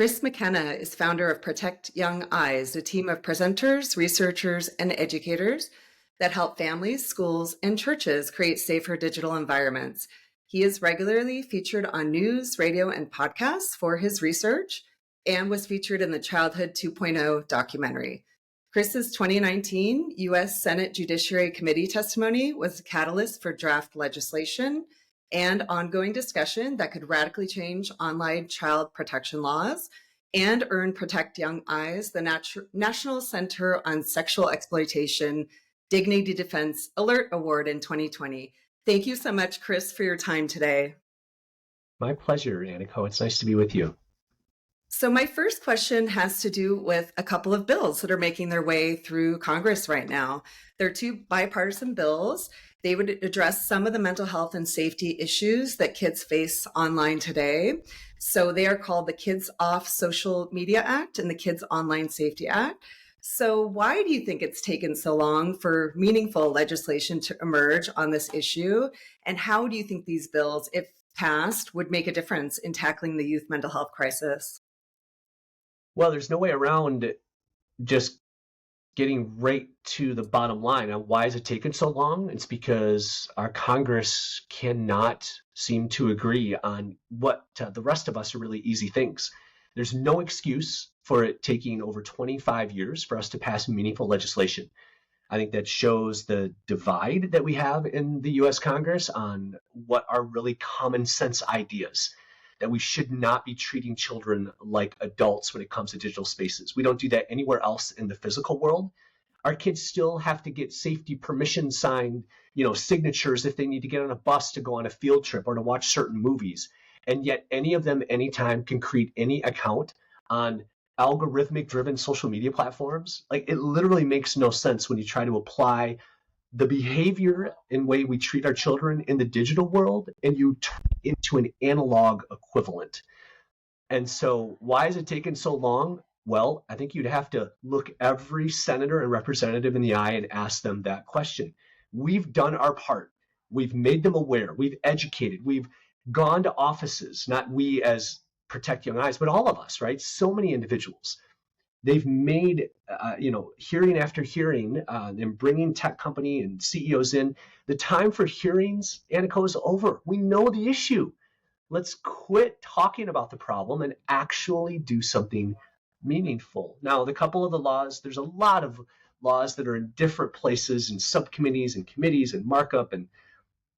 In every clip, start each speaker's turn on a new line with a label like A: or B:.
A: Chris McKenna is founder of Protect Young Eyes, a team of presenters, researchers, and educators that help families, schools, and churches create safer digital environments. He is regularly featured on news, radio, and podcasts for his research and was featured in the Childhood 2.0 documentary. Chris's 2019 US Senate Judiciary Committee testimony was a catalyst for draft legislation and ongoing discussion that could radically change online child protection laws and earn Protect Young Eyes the National Center on Sexual Exploitation Dignity Defense Alert Award in 2020. Thank you so much, Chris, for your time today.
B: My pleasure, Aniko. It's nice to be with you.
A: So my first question has to do with a couple of bills that are making their way through Congress right now. They're two bipartisan bills. They would address some of the mental health and safety issues that kids face online today. So they are called the Kids Off Social Media Act and the Kids Online Safety Act. So why do you think it's taken so long for meaningful legislation to emerge on this issue? And how do you think these bills, if passed, would make a difference in tackling the youth mental health crisis?
B: Well, there's no way around just getting right to the bottom line. Now, why has it taken so long? It's because our Congress cannot seem to agree on what the rest of us are really easy things. There's no excuse for it taking over 25 years for us to pass meaningful legislation. I think that shows the divide that we have in the US Congress on what are really common sense ideas, that we should not be treating children like adults when it comes to digital spaces. We don't do that anywhere else in the physical world. Our kids still have to get safety permission signed, signatures if they need to get on a bus to go on a field trip or to watch certain movies. And yet any of them anytime can create any account on algorithmic driven social media platforms. Like, it literally makes no sense when you try to apply the behavior and way we treat our children in the digital world and you turn it into an analog equivalent. And so why has it taken so long? Well, I think you'd have to look every senator and representative in the eye and ask them that question. We've done our part. We've made them aware. We've educated. We've gone to offices, not we as Protect Young Eyes, but all of us, right? So many individuals. They've made, hearing after hearing, and bringing tech company and CEOs in. The time for hearings, Aniko, is over. We know the issue. Let's quit talking about the problem and actually do something meaningful. Now, the couple of the laws, there's a lot of laws that are in different places and subcommittees and committees and markup, and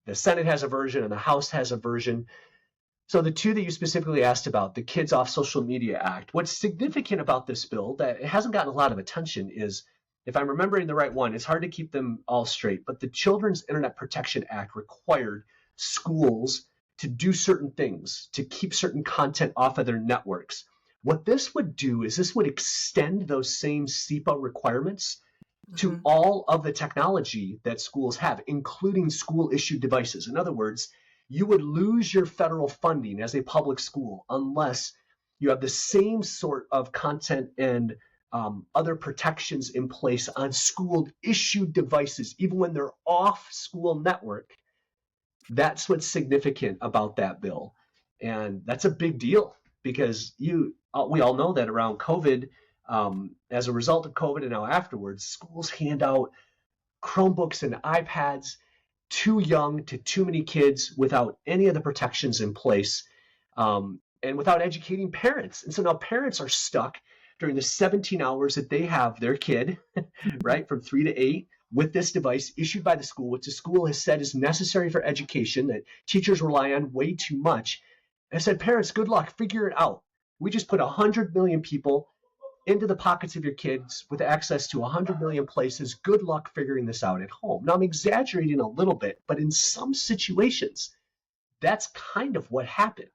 B: the Senate has a version and the House has a version. So the two that you specifically asked about, the Kids Off Social Media Act, what's significant about this bill that it hasn't gotten a lot of attention is, if I'm remembering the right one, it's hard to keep them all straight, but the Children's Internet Protection Act required schools to do certain things, to keep certain content off of their networks. What this would do is this would extend those same SEPA requirements to all of the technology that schools have, including school-issued devices. In other words, you would lose your federal funding as a public school unless you have the same sort of content and other protections in place on school-issued devices, even when they're off school network. That's what's significant about that bill. And that's a big deal because we all know that around COVID, as a result of COVID and now afterwards, schools hand out Chromebooks and iPads too young to too many kids without any of the protections in place, and without educating parents. And so now parents are stuck during the 17 hours that they have their kid, right, from 3 to 8, with this device issued by the school, which the school has said is necessary for education, that teachers rely on way too much. And I said, parents, good luck, figure it out. We just put 100 million people into the pockets of your kids with access to 100 million places. Good luck figuring this out at home. Now, I'm exaggerating a little bit, but in some situations, that's kind of what happened.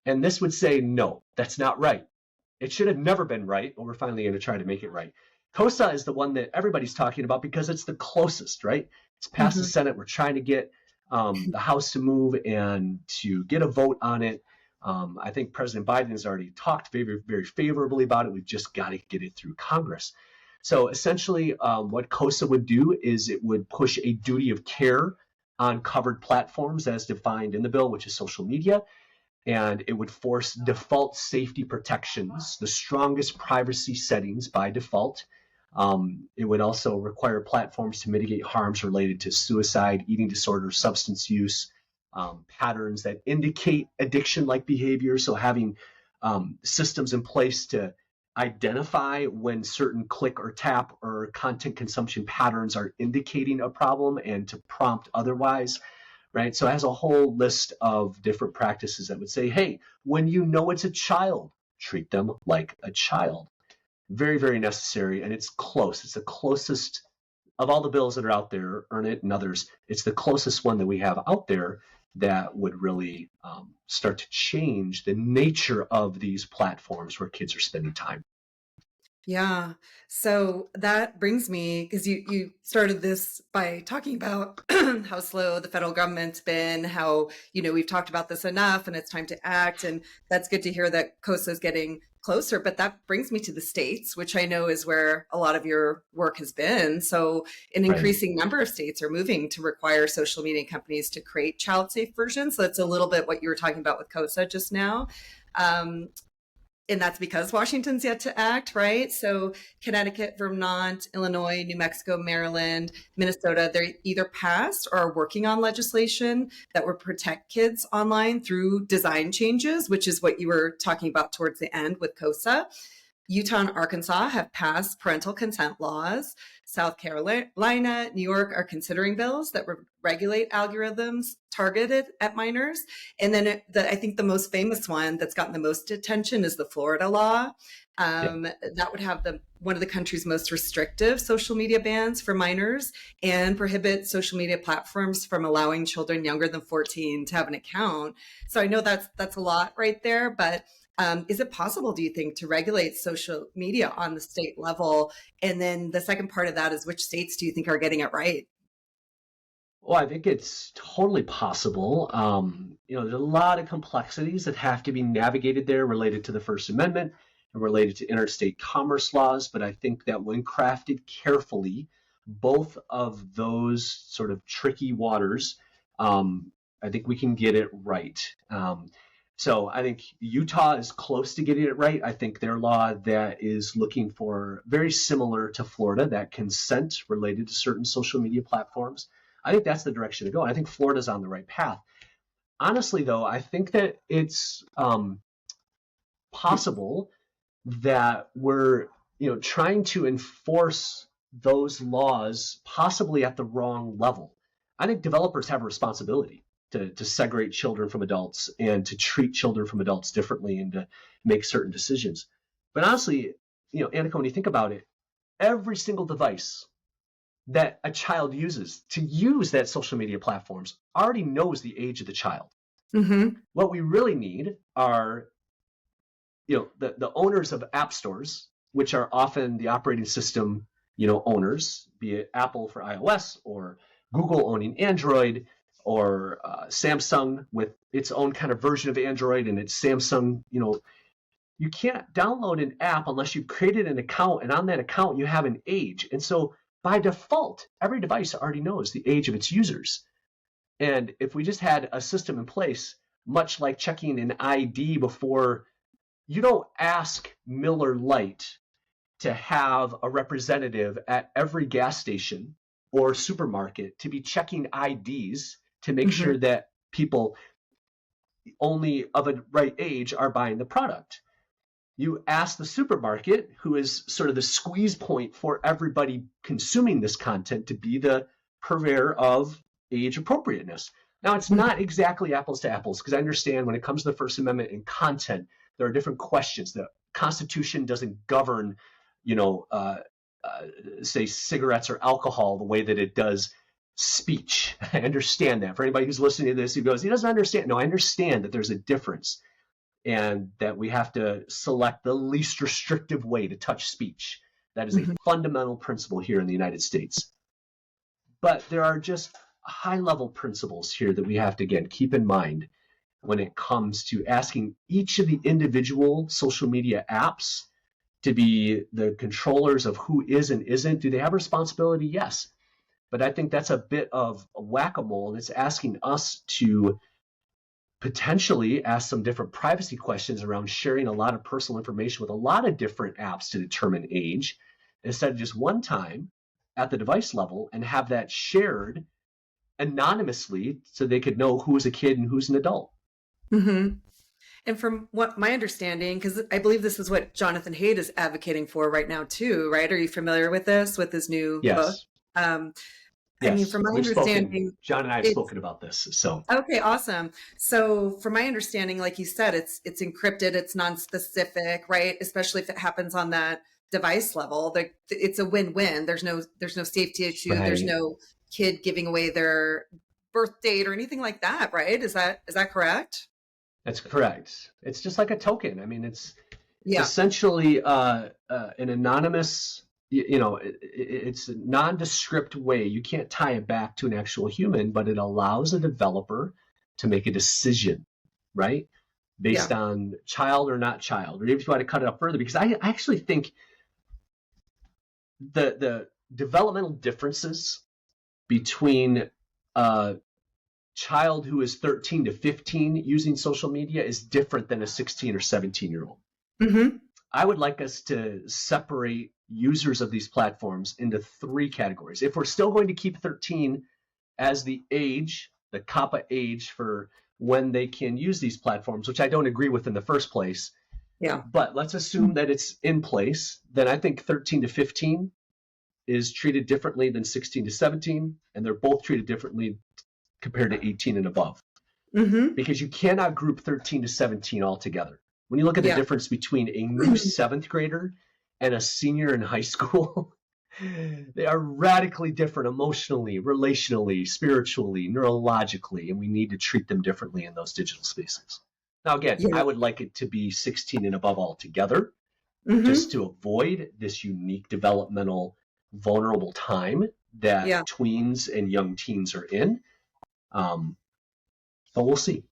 B: And this would say, no, that's not right. It should have never been right, but we're finally going to try to make it right. COSA is the one that everybody's talking about because it's the closest, right? It's passed the Senate. We're trying to get the House to move and to get a vote on it. I think President Biden has already talked very, very favorably about it. We've just got to get it through Congress. So essentially, what COSA would do is it would push a duty of care on covered platforms as defined in the bill, which is social media. and it would force default safety protections, the strongest privacy settings by default. It would also require platforms to mitigate harms related to suicide, eating disorder, substance use, patterns that indicate addiction-like behavior. So having systems in place to identify when certain click or tap or content consumption patterns are indicating a problem and to prompt otherwise, right? So it has a whole list of different practices that would say, hey, when you know it's a child, treat them like a child. Very, very necessary, and it's close. It's the closest of all the bills that are out there, Earn It and others. It's the closest one that we have out there that would really start to change the nature of these platforms where kids are spending time.
A: Yeah. So that brings me, because you started this by talking about how slow the federal government's been, how, we've talked about this enough and it's time to act. And that's good to hear that COSA is getting closer. But that brings me to the states, which I know is where a lot of your work has been. So an increasing number of states are moving to require social media companies to create child safe versions. So that's a little bit what you were talking about with COSA just now. And that's because Washington's yet to act, right? So Connecticut, Vermont, Illinois, New Mexico, Maryland, Minnesota, they're either passed or are working on legislation that would protect kids online through design changes, which is what you were talking about towards the end with COSA. Utah and Arkansas have passed parental consent laws. South Carolina, New York are considering bills that regulate algorithms targeted at minors. And then I think the most famous one that's gotten the most attention is the Florida law. That would have one of the country's most restrictive social media bans for minors and prohibit social media platforms from allowing children younger than 14 to have an account. So I know that's a lot right there, but is it possible, do you think, to regulate social media on the state level? And then the second part of that is, which states do you think are getting it right?
B: Well, I think it's totally possible. There's a lot of complexities that have to be navigated there related to the First Amendment and related to interstate commerce laws. But I think that when crafted carefully, both of those sort of tricky waters, I think we can get it right. So I think Utah is close to getting it right. I think their law that is looking for very similar to Florida, that consent related to certain social media platforms. I think that's the direction to go. I think Florida's on the right path. Honestly, though, I think that it's possible that we're trying to enforce those laws possibly at the wrong level. I think developers have a responsibility to segregate children from adults and to treat children from adults differently and to make certain decisions. But honestly, Annika, when you think about it, every single device that a child uses to use that social media platforms already knows the age of the child. Mm-hmm. What we really need are the owners of app stores, which are often the operating system owners, be it Apple for iOS or Google owning Android, or Samsung with its own kind of version of Android and its Samsung. You can't download an app unless you've created an account, and on that account you have an age. And so by default, every device already knows the age of its users. And if we just had a system in place, much like checking an ID before, you don't ask Miller Lite to have a representative at every gas station or supermarket to be checking IDs to make sure that people only of a right age are buying the product. You ask the supermarket, who is sort of the squeeze point for everybody consuming this content, to be the purveyor of age appropriateness. Now, it's not exactly apples to apples, because I understand when it comes to the First Amendment and content, there are different questions. The Constitution doesn't govern, say, cigarettes or alcohol the way that it does speech. I understand that. For anybody who's listening to this who goes, he doesn't understand. No, I understand that there's a difference and that we have to select the least restrictive way to touch speech. That is a fundamental principle here in the United States. But there are just high-level principles here that we have to, again, keep in mind when it comes to asking each of the individual social media apps to be the controllers of who is and isn't. Do they have responsibility? Yes. But I think that's a bit of a whack-a-mole, and it's asking us to potentially ask some different privacy questions around sharing a lot of personal information with a lot of different apps to determine age, instead of just one time at the device level, and have that shared anonymously so they could know who's a kid and who's an adult.
A: Mm-hmm. And from what my understanding, because I believe this is what Jonathan Haidt is advocating for right now too, right? Are you familiar with this, with his new book?
B: Yes.
A: I mean,
B: Yes.
A: from my
B: We've spoken,
A: understanding,
B: John and I have
A: it's
B: spoken about this. So,
A: okay, awesome. So from my understanding, like you said, it's encrypted, it's non-specific, right? Especially if it happens on that device level. Like it's a win-win. There's no safety issue, there's
B: right.
A: no kid giving away their birth date or anything like that, right? Is that correct?
B: That's correct. It's just like a token. I mean, it's
A: Yeah.
B: essentially an anonymous, it's a nondescript way. You can't tie it back to an actual human, but it allows a developer to make a decision, right? Based
A: Yeah.
B: on child or not child, or even if you want to cut it up further, because I actually think the developmental differences between a child who is 13 to 15 using social media is different than a 16 or 17-year-old.
A: Mm-hmm.
B: I would like us to separate users of these platforms into three categories. If we're still going to keep 13 as the age, the COPPA age for when they can use these platforms, which I don't agree with in the first place,
A: Yeah.
B: but let's assume that it's in place, then I think 13 to 15 is treated differently than 16 to 17, and they're both treated differently compared to 18 and above.
A: Mm-hmm.
B: Because you cannot group 13 to 17 all together. When you look at the
A: Yeah.
B: difference between a new seventh grader and a senior in high school, they are radically different emotionally, relationally, spiritually, neurologically, and we need to treat them differently in those digital spaces. Now, again,
A: Yeah.
B: I would like it to be 16 and above altogether,
A: Mm-hmm.
B: just to avoid this unique developmental vulnerable time that
A: Yeah.
B: tweens and young teens are in. But we'll see.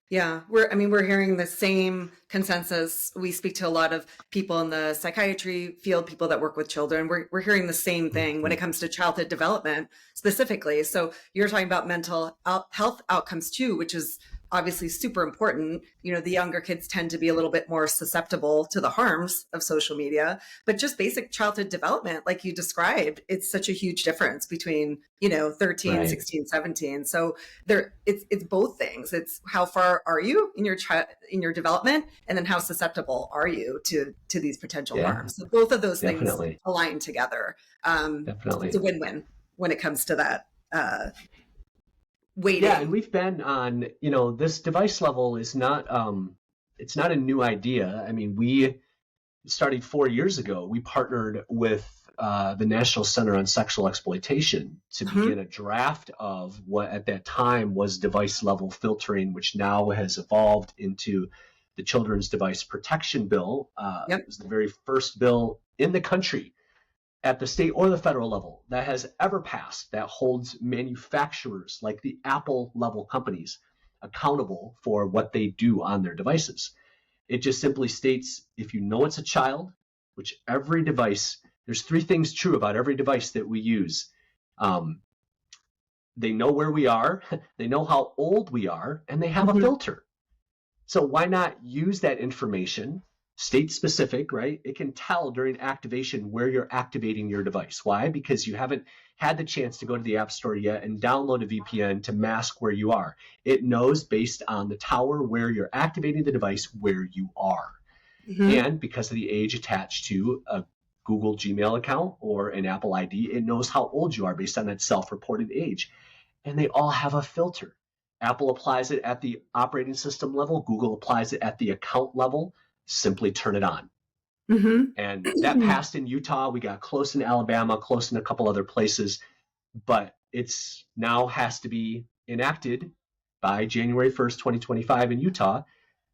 A: Yeah, we're hearing the same consensus. We speak to a lot of people in the psychiatry field, people that work with children. We're hearing the same thing when it comes to childhood development specifically. So you're talking about mental health outcomes too, which is obviously super important. The younger kids tend to be a little bit more susceptible to the harms of social media, but just basic childhood development, like you described, it's such a huge difference between, 13,
B: Right.
A: 16, 17. So it's both things. It's how far are you in your development, and then how susceptible are you to these potential
B: Yeah,
A: harms. So both of those things
B: definitely.
A: align together. It's
B: Definitely.
A: a win-win when it comes to that
B: Yeah, and
A: weighting.
B: we've been on, this device level is not it's not a new idea. I mean, we started 4 years ago. We partnered with the National Center on Sexual Exploitation to begin a draft of what at that time was device level filtering, which now has evolved into the Children's Device Protection Bill.
A: Yep.
B: It was the very first bill in the country at the state or the federal level that has ever passed that holds manufacturers like the Apple level companies accountable for what they do on their devices. It just simply states if you know it's a child, which every device, there's three things true about every device that we use. They know where we are, they know how old we are, and they have a
A: Mm-hmm.
B: filter. So why not use that information, state specific, right? It can tell during activation where you're activating your device. Why? Because you haven't had the chance to go to the App Store yet and download a VPN to mask where you are. It knows based on the tower where you're activating the device where you are.
A: Mm-hmm.
B: And because of the age attached to a Google Gmail account or an Apple ID, it knows how old you are based on that self-reported age. And they all have a filter. Apple applies it at the operating system level. Google applies it at the account level. Simply turn it on. And that
A: Mm-hmm.
B: passed in Utah. We got close in Alabama, close in a couple other places. But it's now has to be enacted by January 1st, 2025 in Utah,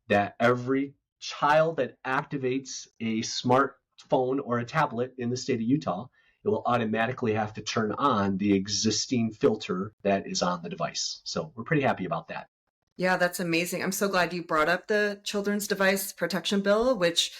B: that every child that activates a smartphone or a tablet in the state of Utah, it will automatically have to turn on the existing filter that is on the device. So we're pretty happy about that.
A: Yeah, that's amazing. I'm so glad you brought up the Children's Device Protection Bill, which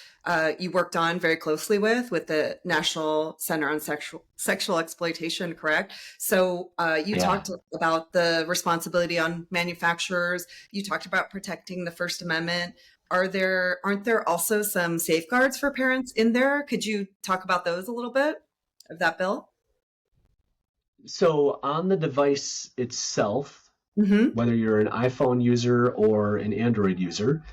A: you worked on very closely with the National Center on Sexual Exploitation, correct? So you
B: Yeah.
A: talked about the responsibility on manufacturers. You talked about protecting the First Amendment. Aren't there also some safeguards for parents in there? Could you talk about those a little bit of that bill?
B: So on the device itself,
A: Mm-hmm.
B: whether you're an iPhone user or an Android user,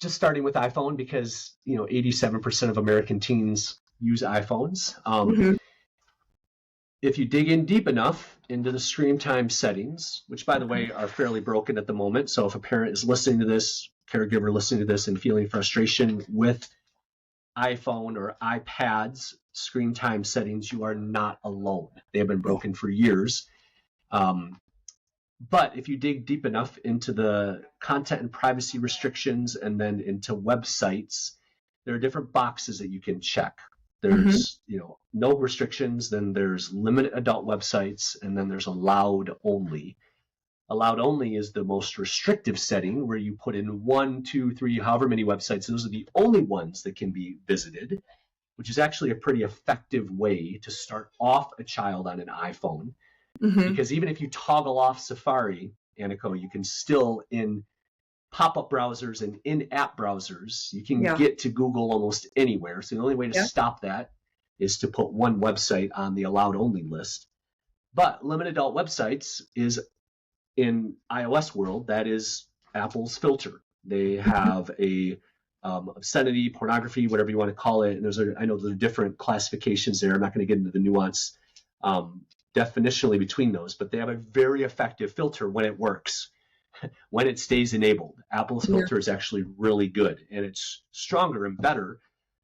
B: just starting with iPhone because 87% of American teens use iPhones.
A: Mm-hmm.
B: If you dig in deep enough into the screen time settings, which by the way are fairly broken at the moment, so if a parent is listening to this, caregiver listening to this, and feeling frustration with iPhone or iPad's screen time settings, you are not alone. They have been broken for years. Um, but if you dig deep enough into the content and privacy restrictions and then into websites, there are different boxes that you can check.
A: Mm-hmm.
B: There's, no restrictions, then there's limited adult websites, and then there's allowed only. Allowed only is the most restrictive setting where you put in one, two, three, however many websites. Those are the only ones that can be visited, which is actually a pretty effective way to start off a child on an iPhone.
A: Mm-hmm.
B: Because even if you toggle off Safari, Aniko, you can still in pop-up browsers and in-app browsers, you can
A: Yeah.
B: get to Google almost anywhere. So the only way to
A: Yeah.
B: stop that is to put one website on the allowed only list. But limited adult websites is in iOS world, that is Apple's filter. They have a obscenity, pornography, whatever you want to call it. And I know there's different classifications there. I'm not going to get into the nuance definitionally between those, but they have a very effective filter when it works, when it stays enabled. Apple's
A: Yeah.
B: filter is actually really good, and it's stronger and better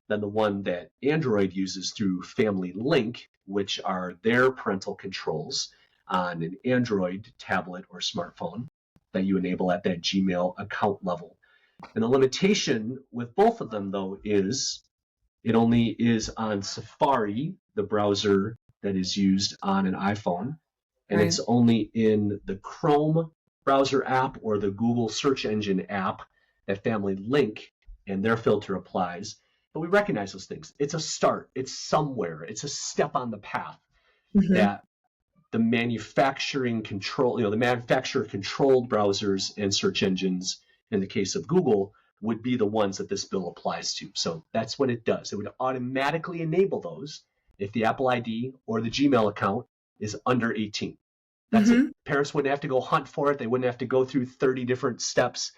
B: than the one that Android uses through Family Link, which are their parental controls on an Android tablet or smartphone that you enable at that Gmail account level. And the limitation with both of them, though, is it only is on Safari, the browser that is used on an iPhone, and
A: Right.
B: it's only in the Chrome browser app or the Google search engine app that Family Link and their filter applies. But we recognize those things. It's a start, it's somewhere, it's a step on the path
A: Mm-hmm.
B: that the manufacturing control, the manufacturer controlled browsers and search engines, in the case of Google, would be the ones that this bill applies to. So that's what it does. It would automatically enable those if the Apple ID or the Gmail account is under 18. That's it.
A: Mm-hmm.
B: Parents wouldn't have to go hunt for it. They wouldn't have to go through 30 different steps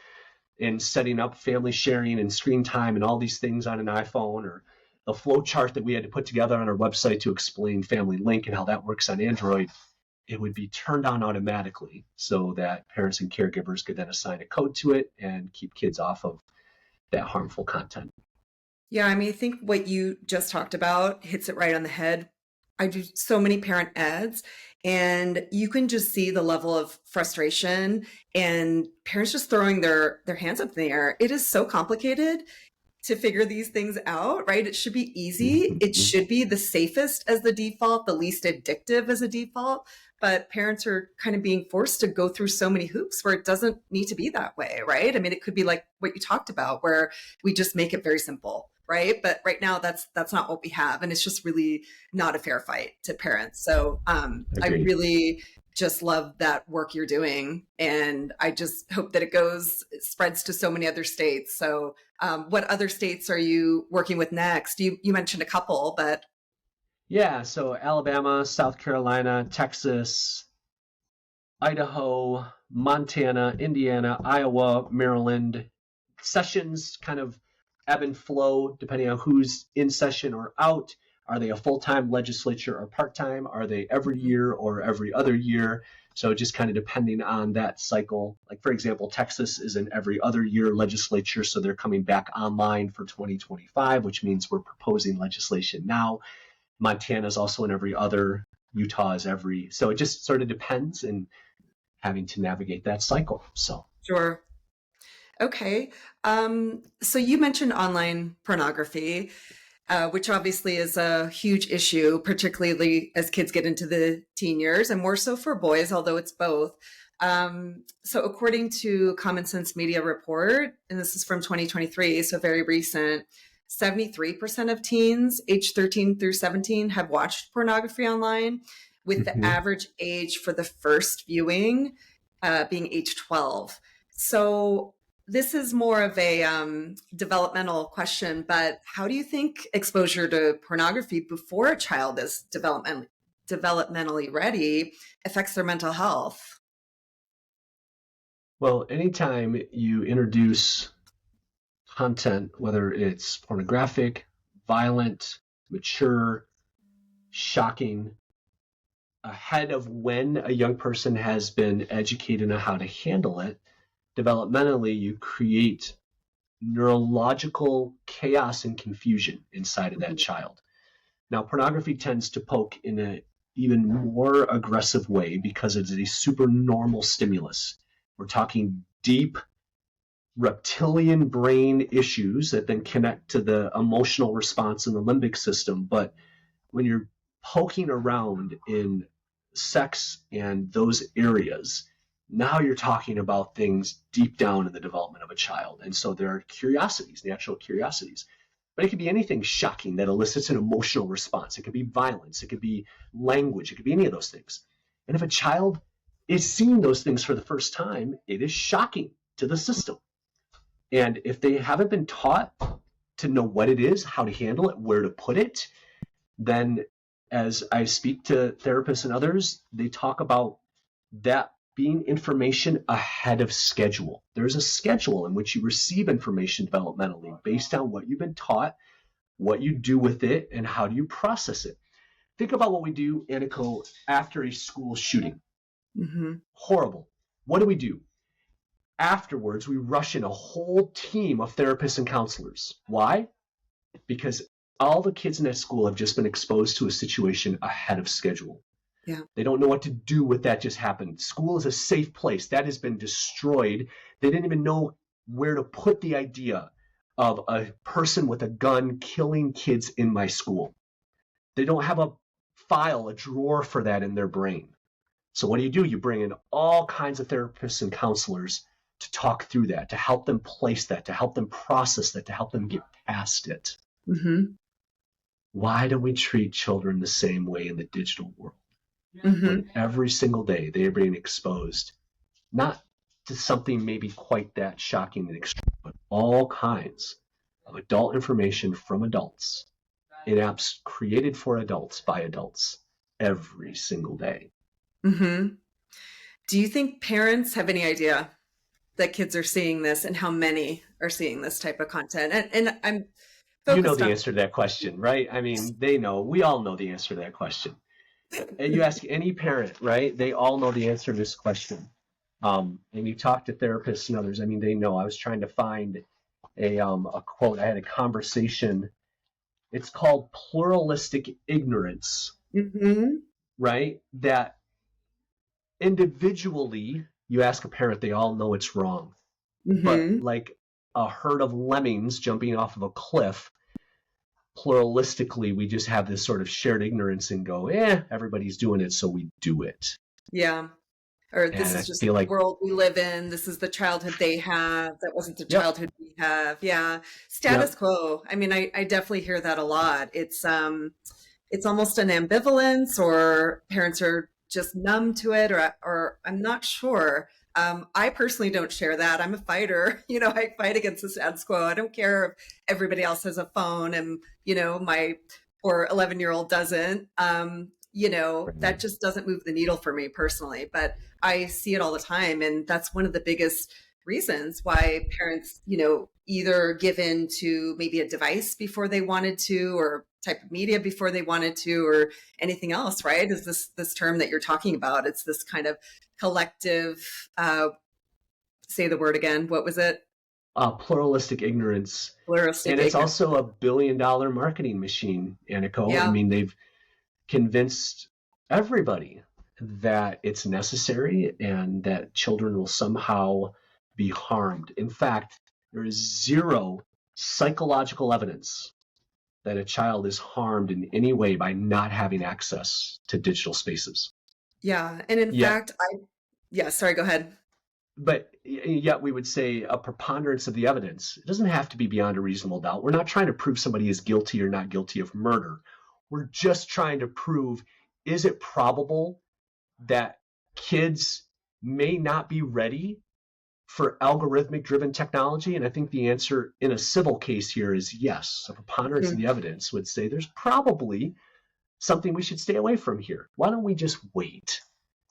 B: in setting up family sharing and screen time and all these things on an iPhone, or the flow chart that we had to put together on our website to explain Family Link and how that works on Android. It would be turned on automatically so that parents and caregivers could then assign a code to it and keep kids off of that harmful content.
A: Yeah, I mean, I think what you just talked about hits it right on the head. I do so many parent ads, and you can just see the level of frustration and parents just throwing their hands up in the air. It is so complicated to figure these things out, right? It should be easy. It
B: Mm-hmm.
A: should be the safest as the default, the least addictive as a default. But parents are kind of being forced to go through so many hoops where it doesn't need to be that way, right? I mean, it could be like what you talked about, where we just make it very simple, right? But right now, that's not what we have, and it's just really not a fair fight to parents. So I
B: Agreed.
A: really just love that work you're doing, and I just hope that it spreads to so many other states. So what other states are you working with next? You mentioned a couple, but
B: Yeah, so Alabama, South Carolina, Texas, Idaho, Montana, Indiana, Iowa, Maryland. Sessions kind of ebb and flow depending on who's in session or out. Are they a full-time legislature or part-time? Are they every year or every other year? So just kind of depending on that cycle. Like for example, Texas is an every other year legislature, so they're coming back online for 2025, which means we're proposing legislation now. Montana is also an every other. Utah is every. So it just sort of depends, and having to navigate that cycle. So
A: sure. Okay. So you mentioned online pornography, which obviously is a huge issue, particularly as kids get into the teen years, and more so for boys, although it's both. So according to Common Sense Media Report, and this is from 2023, so very recent, 73% of teens aged 13 through 17 have watched pornography online, with the
B: Mhm.
A: average age for the first viewing being age 12. So this is more of a developmental question, but how do you think exposure to pornography before a child is developmentally ready affects their mental health?
B: Well, anytime you introduce content, whether it's pornographic, violent, mature, shocking, ahead of when a young person has been educated on how to handle it, developmentally, you create neurological chaos and confusion inside of that
A: Mhm.
B: child. Now, pornography tends to poke in an even more aggressive way because it's a super normal stimulus. We're talking deep reptilian brain issues that then connect to the emotional response in the limbic system. But when you're poking around in sex and those areas, now you're talking about things deep down in the development of a child. And so there are curiosities, natural curiosities. But it could be anything shocking that elicits an emotional response. It could be violence, it could be language, it could be any of those things. And if a child is seeing those things for the first time, it is shocking to the system. And if they haven't been taught to know what it is, how to handle it, where to put it, then as I speak to therapists and others, they talk about that being information ahead of schedule. There's a schedule in which you receive information developmentally based on what you've been taught, what you do with it, and how do you process it. Think about what we do, Aniko, after a school shooting.
A: Mhm.
B: Horrible. What do? Afterwards, we rush in a whole team of therapists and counselors. Why? Because all the kids in that school have just been exposed to a situation ahead of schedule.
A: Yeah.
B: They don't know what to do with that just happened. School is a safe place. That has been destroyed. They didn't even know where to put the idea of a person with a gun killing kids in my school. They don't have a file, a drawer for that in their brain. So what do? You bring in all kinds of therapists and counselors to talk through that, to help them place that, to help them process that, to help them get past it.
A: Mhm.
B: Why do we treat children the same way in the digital world
A: Mhm.
B: when every single day they are being exposed not to something maybe quite that shocking and extreme, but all kinds of adult information from adults in apps created for adults by adults every single day?
A: Mhm. Do you think parents have any idea that kids are seeing this and how many are seeing this type of content? And I'm
B: You know
A: focused
B: the
A: on
B: answer to that question, right? I mean, they know. We all know the answer to that question. And you ask any parent, right? They all know the answer to this question. And you talk to therapists and others. I mean, they know. I was trying to find a quote. I had a conversation. It's called pluralistic ignorance,
A: Mhm.
B: right? That individually, you ask a parent, they all know it's wrong. But
A: Mhm.
B: like a herd of lemmings jumping off of a cliff, pluralistically, we just have this sort of shared ignorance and go, everybody's doing it, so we do it.
A: Yeah. Or this
B: And
A: is
B: I
A: just
B: feel
A: the
B: like,
A: world we live in. This is the childhood they have. That wasn't the
B: yep,
A: childhood we have. Yeah. Status
B: yep,
A: quo. I mean, I definitely hear that a lot. It's almost an ambivalence, or parents are just numb to it, or I'm not sure. I personally don't share that. I'm a fighter. I fight against the status quo. I don't care if everybody else has a phone and, my poor 11-year-old doesn't. That
B: right.
A: just doesn't move the needle for me personally, but I see it all the time. And that's one of the biggest reasons why parents, either give in to maybe a device before they wanted to, or type of media before they wanted to, or anything else, right? Is this term that you're talking about? It's this kind of collective, say the word again. What was it?
B: Pluralistic ignorance.
A: Pluralistic
B: And it's
A: ignorance.
B: also $1 billion marketing machine, Aniko. I
A: Yeah.
B: mean, they've convinced everybody that it's necessary and that children will somehow be harmed. In fact, there is zero psychological evidence that a child is harmed in any way by not having access to digital spaces.
A: Yeah. And in
B: Yet,
A: fact, Yeah, sorry, go ahead.
B: But yet we would say a preponderance of the evidence. It doesn't have to be beyond a reasonable doubt. We're not trying to prove somebody is guilty or not guilty of murder. We're just trying to prove, is it probable that kids may not be ready for algorithmic driven technology? And I think the answer in a civil case here is yes. A preponderance of
A: Mhm.
B: the evidence would say there's probably something we should stay away from here. Why don't we just wait?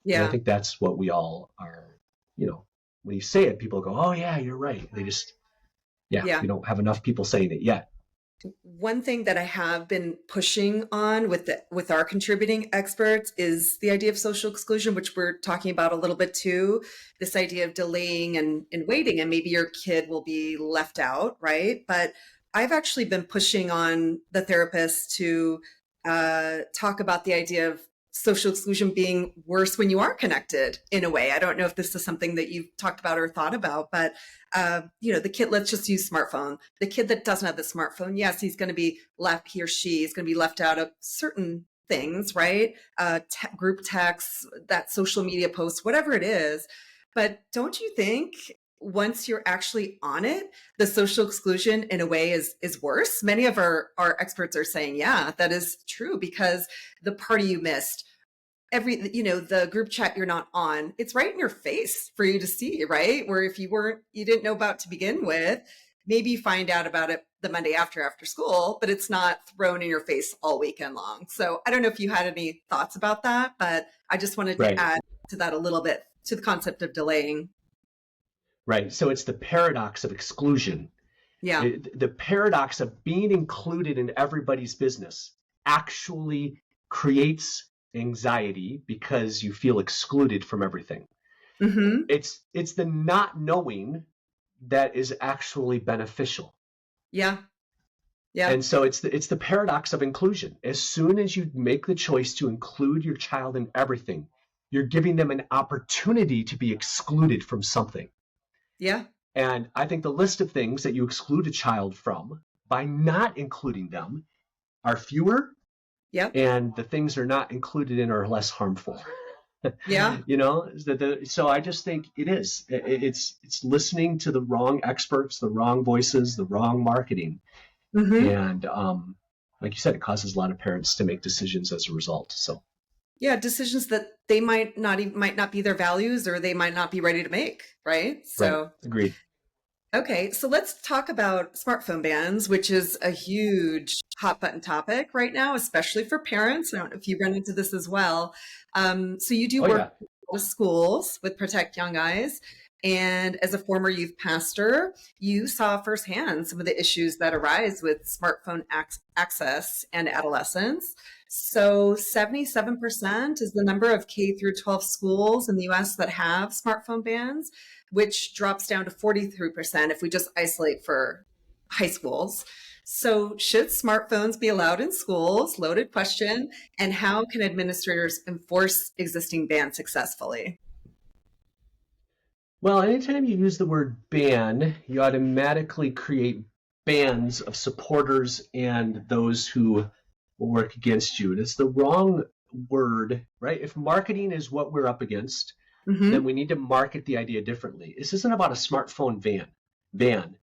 B: And I
A: Yeah.
B: think that's what we all are, you know, when you say it, people go, oh, yeah, you're right. They just, yeah,
A: Yeah.
B: we don't have enough people saying it yet.
A: One thing that I have been pushing on with our contributing experts is the idea of social exclusion, which we're talking about a little bit too. This idea of delaying and waiting, and maybe your kid will be left out, right? But I've actually been pushing on the therapist to talk about the idea of social exclusion being worse when you are connected in a way. I don't know if this is something that you've talked about or thought about, but the kid, let's just use smartphone. The kid that doesn't have the smartphone, yes, he's going to be left, he or she is going to be left out of certain things, right? Group texts, that social media post, whatever it is. But don't you think once you're actually on it, the social exclusion in a way is worse? Many of our experts are saying, yeah, that is true because the party you missed, the group chat you're not on, it's right in your face for you to see, right? Where if you didn't know about to begin with, maybe you find out about it the Monday after school, but it's not thrown in your face all weekend long. So I don't know if you had any thoughts about that, but I just wanted to
B: Right,
A: add to that a little bit to the concept of delaying.
B: right. So it's the paradox of exclusion.
A: Yeah.
B: The paradox of being included in everybody's business actually creates anxiety because you feel excluded from everything.
A: Mm-hmm.
B: It's the not knowing that is actually beneficial.
A: Yeah. Yeah.
B: And so it's the paradox of inclusion. As soon as you make the choice to include your child in everything, you're giving them an opportunity to be excluded from something.
A: Yeah.
B: And I think the list of things that you exclude a child from by not including them are fewer,
A: Yep.
B: and the things they're not included in are less harmful.
A: Yeah.
B: So I just think it's listening to the wrong experts, the wrong voices, the wrong marketing,
A: Mm-hmm.
B: and like you said, it causes a lot of parents to make decisions as a result. So
A: Yeah, decisions that they might not be their values or they might not be ready to make, right?
B: right,
A: So,
B: agreed.
A: okay, so let's talk about smartphone bans, which is a huge hot button topic right now, especially for parents. I don't know if you run into this as well. So you do
B: Oh
A: work
B: yeah,
A: with schools with Protect Young Eyes. And as a former youth pastor, you saw firsthand some of the issues that arise with smartphone access and adolescence. So 77% is the number of K through 12 schools in the US that have smartphone bans, which drops down to 43% if we just isolate for high schools. So, should smartphones be allowed in schools? Loaded question. And how can administrators enforce existing bans successfully?
B: well, anytime you use the word ban, you automatically create bands of supporters and those who will work against you. And it's the wrong word, right? If marketing is what we're up against, then
A: Mm-hmm.
B: we need to market the idea differently. This isn't about a smartphone ban.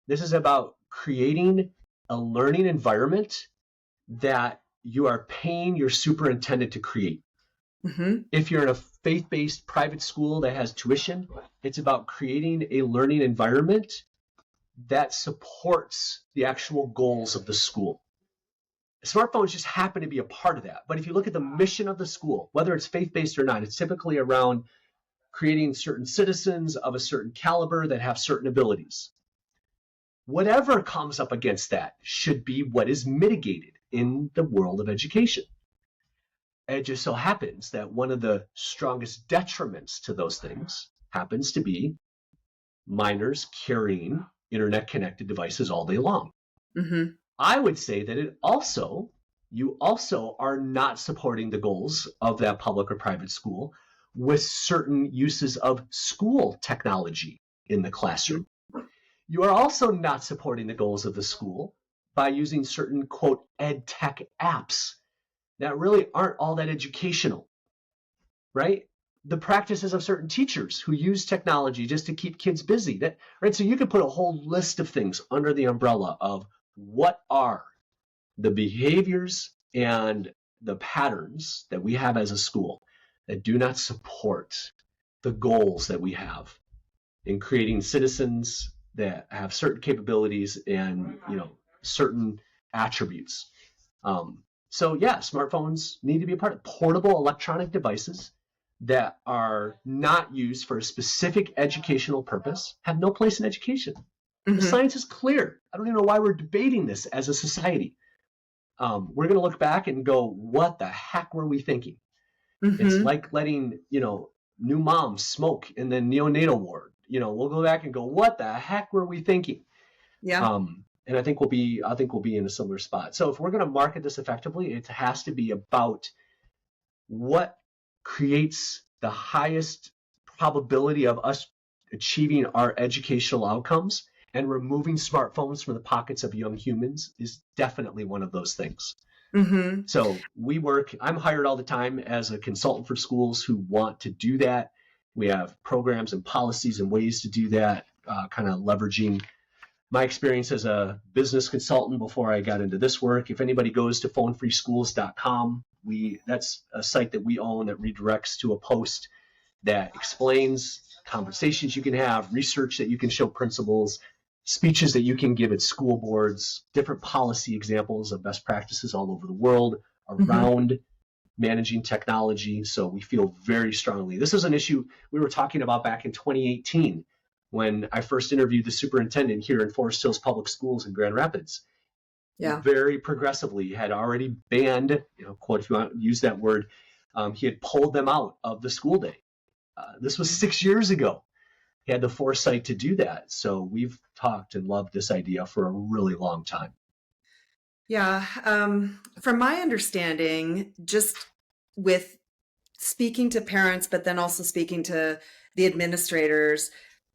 B: This is about creating a learning environment that you are paying your superintendent to create.
A: Mm-hmm.
B: If you're in a faith-based private school that has tuition, it's about creating a learning environment that supports the actual goals of the school. Smartphones just happen to be a part of that. But if you look at the mission of the school, whether it's faith-based or not, it's typically around creating certain citizens of a certain caliber that have certain abilities. Whatever comes up against that should be what is mitigated in the world of education. It just so happens that one of the strongest detriments to those things happens to be minors carrying internet connected devices all day long.
A: Mm-hmm.
B: I would say that you also are not supporting the goals of that public or private school with certain uses of school technology in the classroom. You are also not supporting the goals of the school by using certain, quote, ed tech apps that really aren't all that educational, right? the practices of certain teachers who use technology just to keep kids busy. Right? So you could put a whole list of things under the umbrella of what are the behaviors and the patterns that we have as a school that do not support the goals that we have in creating citizens that have certain capabilities and certain attributes. So yeah, smartphones need to be a part of portable electronic devices that are not used for a specific educational purpose have no place in education. The science is clear. I don't even know why we're debating this as a society. We're going to look back and go, what the heck were we thinking? It's like letting, new moms smoke in the neonatal ward. We'll go back and go, what the heck were we thinking?
A: Yeah.
B: And I think we'll be in a similar spot. So if we're going to market this effectively, it has to be about what creates the highest probability of us achieving our educational outcomes, and removing smartphones from the pockets of young humans is definitely one of those things. So I'm hired all the time as a consultant for schools who want to do that. We have programs and policies and ways to do that, kind of leveraging my experience as a business consultant before I got into this work. If anybody goes to phonefreeschools.com, that's a site that we own that redirects to a post that explains conversations you can have, research that you can show principals, speeches that you can give at school boards, different policy examples of best practices all over the world around managing technology. So we feel very strongly. This is an issue we were talking about back in 2018 when I first interviewed the superintendent here in Forest Hills Public Schools in Grand Rapids.
A: Yeah.
B: Very progressively had already banned, quote, if you want to use that word, he had pulled them out of the school day. This was 6 years ago. He had the foresight to do that. So we've talked and loved this idea for a really long time.
A: Yeah. From my understanding, just with speaking to parents, but then also speaking to the administrators,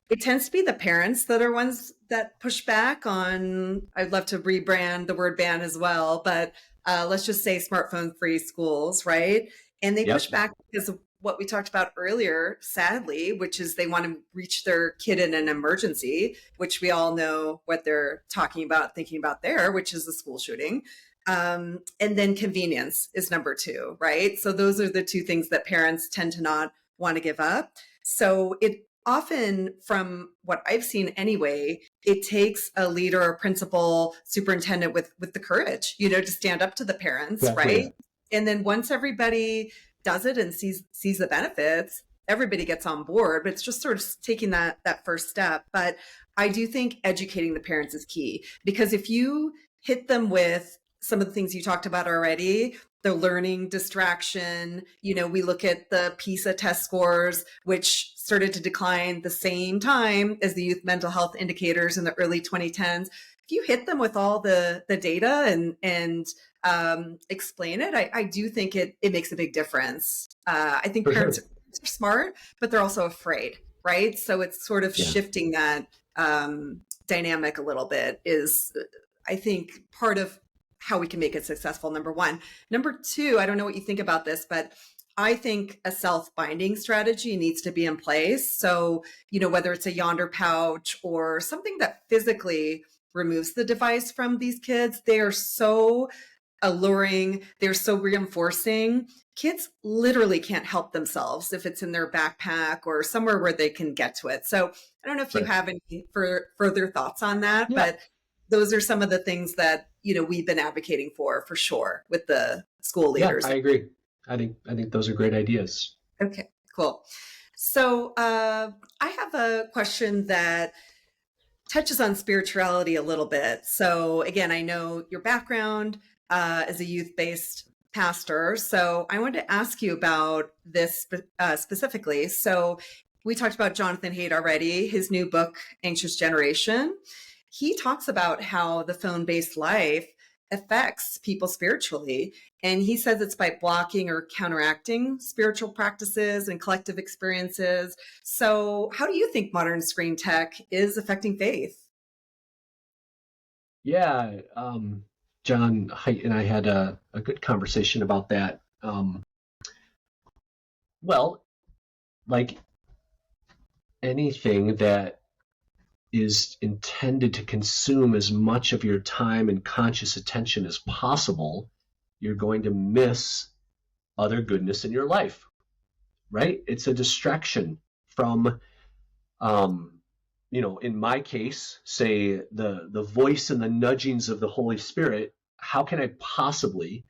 A: it tends to be the parents that are ones that push back on, I'd love to rebrand the word ban as well, but let's just say smartphone free schools, right? And they push back because of what we talked about earlier, sadly, which is they want to reach their kid in an emergency, which we all know what they're talking about, thinking about there, which is the school shooting. And then convenience is number two, right? So those are the two things that parents tend to not want to give up. So it often, from what I've seen anyway, it takes a leader or principal, superintendent with the courage, to stand up to the parents, right? And then once everybody does it and sees the benefits, everybody gets on board, but it's just sort of taking that first step. But I do think educating the parents is key, because if you hit them with some of the things you talked about already, the learning distraction, we look at the PISA test scores, which started to decline the same time as the youth mental health indicators in the early 2010s. If you hit them with all the data and explain it, I do think it makes a big difference. I think parents are smart, but they're also afraid, right? So it's sort of shifting that dynamic a little bit is, I think, part of how we can make it successful, number one. Number two, I don't know what you think about this, but I think a self-binding strategy needs to be in place. So, whether it's a Yonder pouch or something that physically removes the device from these kids, they are so alluring. They're so reinforcing. Kids literally can't help themselves if it's in their backpack or somewhere where they can get to it. So I don't know if you have any further thoughts on that, but those are some of the things that, we've been advocating for sure with the school leaders.
B: Yeah, I agree. I think those are great ideas.
A: Okay, cool. So I have a question that touches on spirituality a little bit. So again, I know your background as a youth-based pastor. So I wanted to ask you about this specifically. So we talked about Jonathan Haidt already, his new book, Anxious Generation. He talks about how the phone-based life affects people spiritually. And he says it's by blocking or counteracting spiritual practices and collective experiences. So how do you think modern screen tech is affecting faith?
B: Yeah, John Haidt and I had a good conversation about that. Well, like anything that is intended to consume as much of your time and conscious attention as possible, you're going to miss other goodness in your life, right? It's a distraction from, in my case, say the voice and the nudgings of the Holy Spirit. How can I possibly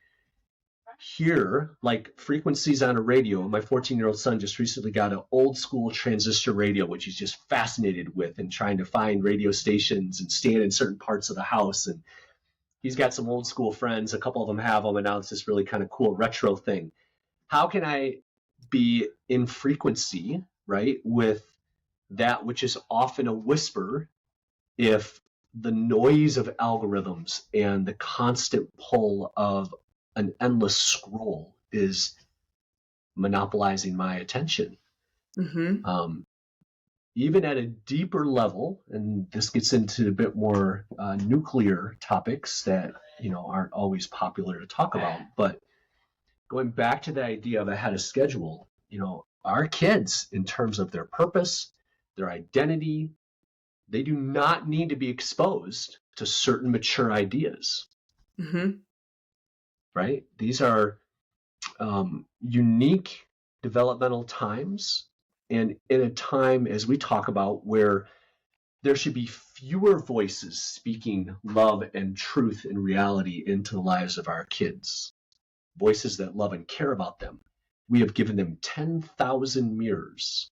B: hear like frequencies on a radio? My 14-year-old son just recently got an old school transistor radio, which he's just fascinated with and trying to find radio stations and stand in certain parts of the house. And he's got some old school friends. A couple of them have them, and now it's this really kind of cool retro thing. How can I be in frequency, right, with that which is often a whisper if the noise of algorithms and the constant pull of an endless scroll is monopolizing my attention?
A: Mm-hmm.
B: Even at a deeper level, and this gets into a bit more nuclear topics that aren't always popular to talk about, but going back to the idea of ahead of schedule, our kids, in terms of their purpose, their identity, they do not need to be exposed to certain mature ideas.
A: Mm-hmm.
B: Right? These are unique developmental times, and in a time, as we talk about, where there should be fewer voices speaking love and truth and reality into the lives of our kids, voices that love and care about them. We have given them 10,000 mirrors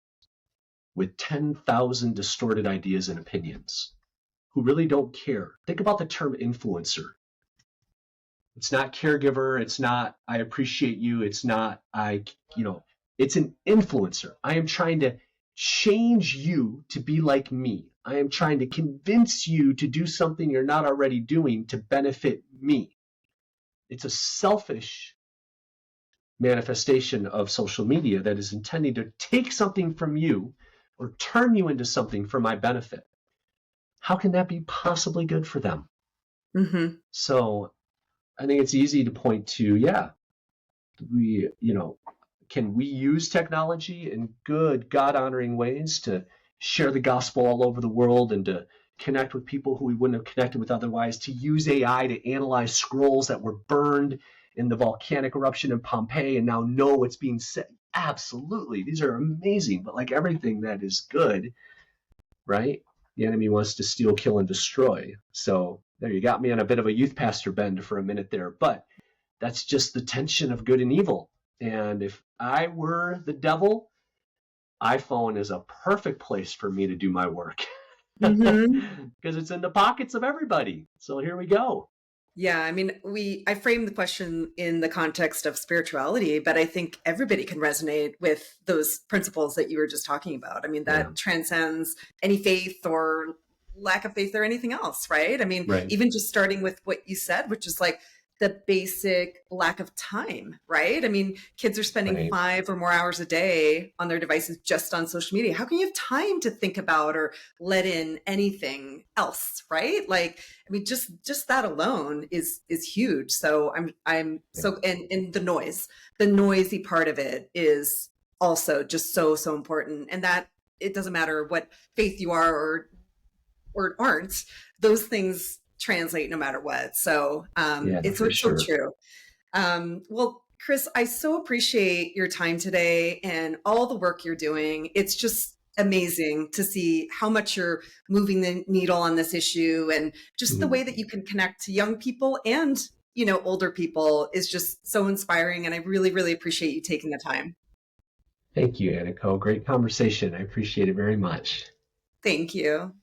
B: with 10,000 distorted ideas and opinions who really don't care. Think about the term influencer. It's not caregiver. It's not I appreciate you. It's not it's an influencer. I am trying to change you to be like me. I am trying to convince you to do something you're not already doing to benefit me. It's a selfish manifestation of social media that is intending to take something from you or turn you into something for my benefit. How can that be possibly good for them?
A: Mm-hmm.
B: So I think it's easy to point to, can we use technology in good, God-honoring ways to share the gospel all over the world and to connect with people who we wouldn't have connected with otherwise, to use AI to analyze scrolls that were burned in the volcanic eruption in Pompeii and now know what's being said? Absolutely. These are amazing, but like everything that is good, right? The enemy wants to steal, kill, and destroy. So there, you got me on a bit of a youth pastor bend for a minute there, but that's just the tension of good and evil. And if I were the devil, iPhone is a perfect place for me to do my work
A: Mm-hmm.
B: because it's in the pockets of everybody. So here we go.
A: Yeah, I mean, I framed the question in the context of spirituality, but I think everybody can resonate with those principles that you were just talking about. I mean, that transcends any faith or lack of faith or anything else, right? I mean,
B: Right.
A: even just starting with what you said, which is like the basic lack of time, right? I mean, kids are spending
B: Right.
A: 5 or more hours a day on their devices just on social media. How can you have time to think about or let in anything else, right? Like, I mean, just that alone is huge. So I'm so, and the noisy part of it is also just so important. And that it doesn't matter what faith you are or aren't, those things translate no matter what. So it's so
B: sure.
A: true. Well, Chris, I so appreciate your time today and all the work you're doing. It's just amazing to see how much you're moving the needle on this issue, and just the way that you can connect to young people and older people is just so inspiring. And I really, really appreciate you taking the time.
B: Thank you, Aniko. Great conversation. I appreciate it very much.
A: Thank you.